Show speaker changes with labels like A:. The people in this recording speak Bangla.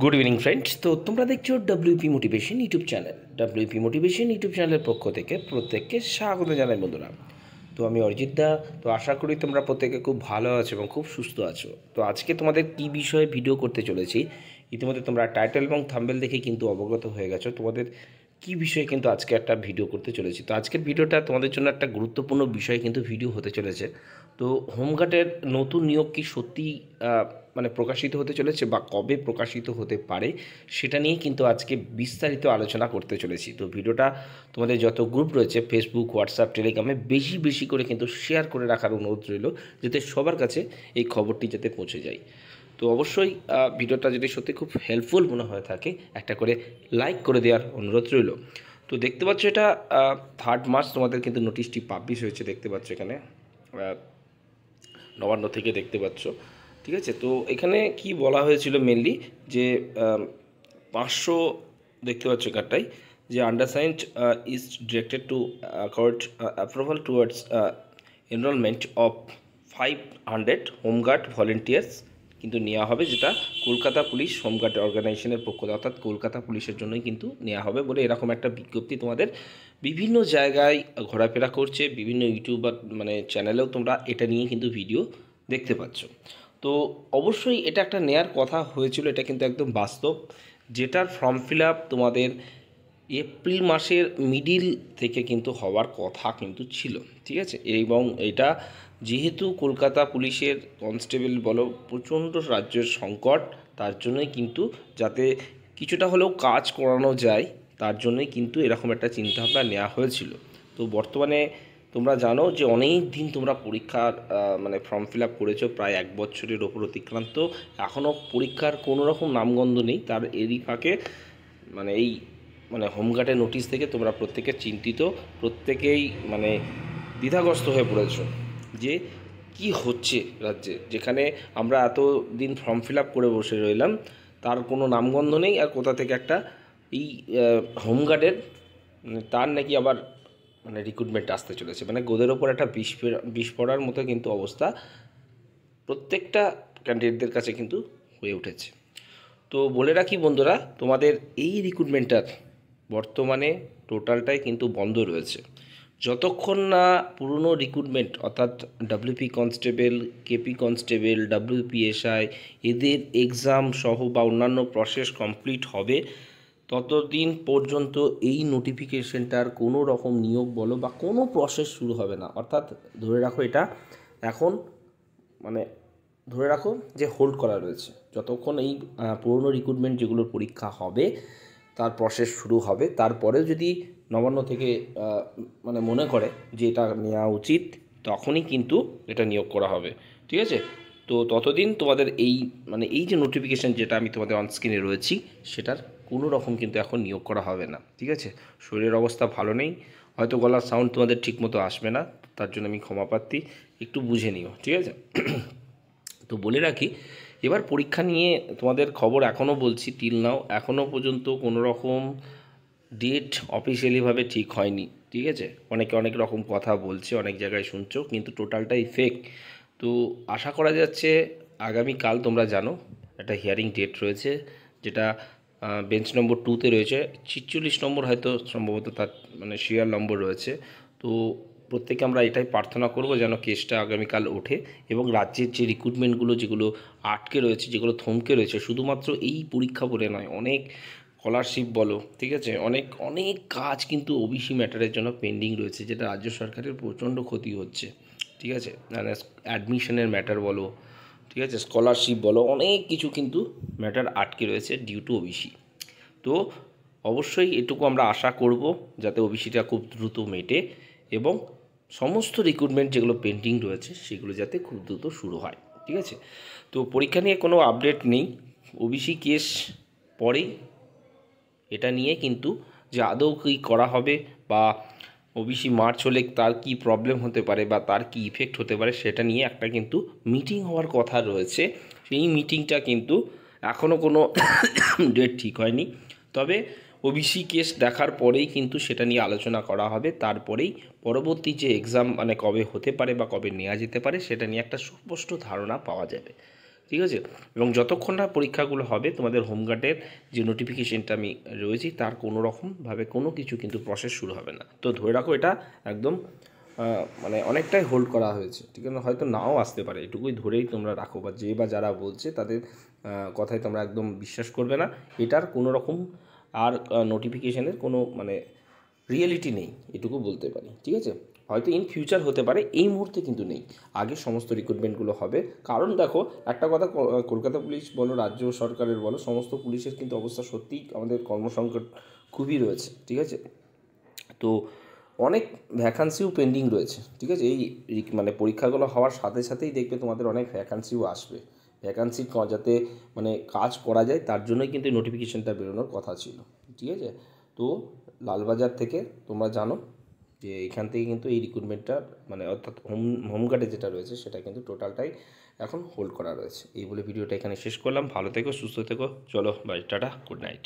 A: Good evening friends. তো তোমরা দেখছো WP motivation YouTube channel. WP motivation YouTube চ্যানেলের পক্ষ থেকে প্রত্যেককে স্বাগত জানাই বন্ধুরা। তো আমি অরিজিৎ দা। তো আশা করি তোমরা প্রত্যেকে খুব ভালো আছো এবং খুব সুস্থ আছো। তো আজকে তোমাদের কী বিষয়ে ভিডিও করতে চলেছি, ইতিমধ্যে তোমরা টাইটেল এবং থাম্বনেল দেখে কিন্তু অবগত হয়ে গেছো তোমাদের কী বিষয়ে কিন্তু আজকে একটা ভিডিও করতে চলেছি। তো আজকের ভিডিওটা তোমাদের জন্য একটা গুরুত্বপূর্ণ বিষয় কিন্তু ভিডিও হতে চলেছে। তো হোমগার্ডের নতুন নিয়োগ কি সত্যি মানে প্রকাশিত হতে চলেছে বা কবে প্রকাশিত হতে পারে সেটা নিয়ে কিন্তু আজকে বিস্তারিত আলোচনা করতে চলেছি। তো ভিডিওটা তোমাদের যত গ্রুপ রয়েছে ফেসবুক, হোয়াটসঅ্যাপ, টেলিগ্রামে বেশি বেশি করে কিন্তু শেয়ার করে রাখার অনুরোধ রইল, যাতে সবার কাছে এই খবরটি যাতে পৌঁছে যায়। তো অবশ্যই ভিডিওটা যদি সত্যি খুব হেল্পফুল মনে হয়ে থাকে একটা করে লাইক করে দেওয়ার অনুরোধ রইল। তো দেখতে পাচ্ছ এটা 3 মার্চ তোমাদের কিন্তু নোটিশটি পাবলিশ হয়েছে, দেখতে পাচ্ছ এখানে নবান্ন থেকে দেখতে পাচ্ছ। ঠিক আছে, তো এখানে কি বলা হয়েছিল মেনলি যে 500 দেখতে পাচ্ছ কার্ডটাই যে undersigned is directed to accord approval towards enrolment of 500 home guard volunteers কিন্তু নেওয়া হবে, যেটা কলকাতা পুলিশ হোমগার্ড অর্গানাইজেশনের পক্ষ থেকে, অর্থাৎ কলকাতা পুলিশের জন্যই কিন্তু নেওয়া হবে বলে এরকম একটা বিজ্ঞপ্তি তোমাদের বিভিন্ন জায়গায় ঘোরাফেরা করছে, বিভিন্ন ইউটিউবার মানে চ্যানেলেও তোমরা এটা নিয়ে কিন্তু ভিডিও দেখতে পাচ্ছ। তো অবশ্যই এটা একটা নেয়ার কথা হয়েছিল, এটা কিন্তু একদম বাস্তব, যেটার ফর্ম ফিল আপ তোমাদের এপ্রিল মাসের মিডিল থেকে কিন্তু হওয়ার কথা কিন্তু ছিল। ঠিক আছে, এবং এটা যেহেতু কলকাতা পুলিশের কনস্টেবল বলো প্রচণ্ড রাজ্যের সংকট, তার জন্যই কিন্তু যাতে কিছুটা হলেও কাজ করানো যায় তার জন্যই কিন্তু এরকম একটা চিন্তাভাবনা নেওয়া হয়েছিল। তো বর্তমানে তোমরা জানো যে অনেক দিন তোমরা পরীক্ষার মানে ফর্ম ফিল আপ করেছো, প্রায় 1 বছরের ওপর অতিক্রান্ত, এখনও পরীক্ষার কোনো রকম নামগন্ধ নেই। তার এরই ফাঁকে মানে এই মানে হোমগার্ডের নোটিশ থেকে তোমরা প্রত্যেকে চিন্তিত, প্রত্যেকেই মানে দ্বিধাগ্রস্ত হয়ে পড়েছো যে কি হচ্ছে রাজ্যে, যেখানে আমরা এত দিন ফর্ম ফিল আপ করে বসে রইলাম, তার কোনো নামগন্ধ নেই। আর কোথা থেকে একটা এই হোমগার্ডের তার নাকি আবার মানে রিক্রুটমেন্ট আসতে চলেছে, মানে গোদের ওপর একটা বিষ পড়ার মতো কিন্তু অবস্থা প্রত্যেকটা ক্যান্ডিডেটদের কাছে কিন্তু হয়ে উঠেছে। তো বলে রাখি বন্ধুরা, তোমাদের এই রিক্রুটমেন্টটার বর্তমানে টোটালটাই কিন্তু বন্ধ রয়েছে। যতক্ষণ না পুরনো রিক্রুটমেন্ট অর্থাৎ WP constable, KP constable, WPSI এদের এক্সাম সহ বা অন্যান্য প্রসেস কমপ্লিট হবে, ততদিন পর্যন্ত এই নোটিফিকেশনটার কোনো রকম নিয়োগ বলো বা কোনো প্রসেস শুরু হবে না। অর্থাৎ ধরে রাখো এটা এখন মানে ধরে রাখো যে হোল্ড করা রয়েছে, যতক্ষণ এই পুরনো রিক্রুটমেন্ট যেগুলোর পরীক্ষা হবে তার প্রসেস শুরু হবে। তারপরেও যদি নবান্ন থেকে মানে মনে করে যে এটা নেওয়া উচিত, তখনই কিন্তু এটা নিয়োগ করা হবে। ঠিক আছে, তো ততদিন তোমাদের এই মানে এই যে নোটিফিকেশান যেটা আমি তোমাদের অনস্ক্রিনে রয়েছি সেটার কোনো রকম কিন্তু এখন নিয়োগ করা হবে না। ঠিক আছে, শরীরের অবস্থা ভালো নেই, হয়তো গলার সাউন্ড তোমাদের ঠিকমতো আসবে না, তার জন্য আমি ক্ষমা প্রার্থী, একটু বুঝে নিও। ঠিক আছে, তো বলে রাখি এবার পরীক্ষা নিয়ে তোমাদের খবর এখনও বলছি টিল নাও এখনও পর্যন্ত কোনো রকম ডেট অফিসিয়ালিভাবে ঠিক হয়নি। ঠিক আছে, অনেকে অনেক রকম কথা বলছে, অনেক জায়গায় শুনছো, কিন্তু টোটালটাই ফেক। তো আশা করা যাচ্ছে আগামীকাল তোমরা জানো একটা হিয়ারিং ডেট রয়েছে, যেটা বেঞ্চ নম্বর 2-তে রয়েছে, 46 নম্বর হয়তো সম্ভবত তার মানে সিরিয়াল নম্বর রয়েছে। তো প্রত্যেকে আমরা এটাই প্রার্থনা করব যেন কেসটা আগামীকাল ওঠে এবং রাজ্যের যে রিক্রুটমেন্টগুলো যেগুলো আটকে রয়েছে, যেগুলো থমকে রয়েছে, শুধুমাত্র এই পরীক্ষা বলে নয়, অনেক স্কলারশিপ বলো, ঠিক আছে, অনেক অনেক কাজ কিন্তু ওবিসি ম্যাটারের জন্য পেন্ডিং রয়েছে, যেটা রাজ্য সরকারের প্রচণ্ড ক্ষতি হচ্ছে। ঠিক আছে, মানে অ্যাডমিশনের ম্যাটার বলো, ঠিক আছে, স্কলারশিপ বলো, অনেক কিছু কিন্তু ম্যাটার আটকে রয়েছে ডিউ টু ওবিসি। তো অবশ্যই এটুকু আমরা আশা করব যাতে ওবিসিটা খুব দ্রুত মেটে এবং সমস্ত রিক্রুটমেন্ট যেগুলো পেন্ডিং রয়েছে সেগুলো যাতে খুব দ্রুত শুরু হয়। ঠিক আছে, তো পরীক্ষা নিয়ে কোনো আপডেট নেই, ওবিসি কেস পরেই এটা নিয়ে কিন্তু যে আদৌ কী করা হবে বা ওবিসি মার্চ হলে তার কি প্রবলেম হতে পারে বা তার কি ইফেক্ট হতে পারে সেটা নিয়ে একটা কিন্তু মিটিং হওয়ার কথা রয়েছে। সেই মিটিংটা কিন্তু এখনও কোনো ডেট ঠিক হয়নি, তবে ওবিসি কেস দেখার পরেই কিন্তু সেটা নিয়ে আলোচনা করা হবে। তারপরেই পরবর্তী যে এক্সাম মানে কবে হতে পারে বা কবে নেওয়া যেতে পারে সেটা নিয়ে একটা সুস্পষ্ট ধারণা পাওয়া যাবে। ঠিক আছে। এবং যতক্ষণ না পরীক্ষাগুলো হবে তোমাদের হোমগার্ডের যে নোটিফিকেশনটা আমি রয়েছি তার কোনো রকমভাবে কোনো কিছু কিন্তু প্রসেস শুরু হবে না। তো ধরে রাখো এটা একদম মানে অনেকটাই হোল্ড করা হয়েছে, ঠিক আছে। হয়তো নাও আসতে পারে, এটুকুই ধরেই তোমরা রাখো, বা যারা বলছে তাদের কথায় তোমরা একদম বিশ্বাস করবে না। এটার কোনো রকম আর নোটিফিকেশানের কোনো মানে রিয়েলিটি নেই, এটুকু বলতে পারি, ঠিক আছে। হয়তো ইন ফিউচার হতে পারে, এই মুহূর্তে কিন্তু নেই। আগে সমস্ত রিক্রুটমেন্টগুলো হবে, কারণ দেখো একটা কথা, কলকাতা পুলিশ বলো, রাজ্য সরকারের বলো, সমস্ত পুলিশের কিন্তু অবস্থা সত্যিই আমাদের কর্মসংকট খুবই রয়েছে, ঠিক আছে। তো অনেক ভ্যাকান্সিও পেন্ডিং রয়েছে, ঠিক আছে। এই মানে পরীক্ষাগুলো হওয়ার সাথে সাথেই দেখবে তোমাদের অনেক ভ্যাকান্সিও আসবে। ভ্যাকান্সি যাতে মানে কাজ করা যায় তার জন্যই কিন্তু নোটিফিকেশানটা বেরোনোর কথা ছিল, ঠিক আছে। তো লালবাজার থেকে তোমরা জানো যে এখান থেকে কিন্তু এই রিক্রুটমেন্টটা মানে অর্থাৎ হোমগার্ডে যেটা রয়েছে সেটা কিন্তু টোটালটাই এখন হোল্ড করা রয়েছে। এই বলে ভিডিওটা এখানে শেষ করলাম। ভালো থেকো, সুস্থ থেকো, চলো বাই, টাটা, গুড নাইট।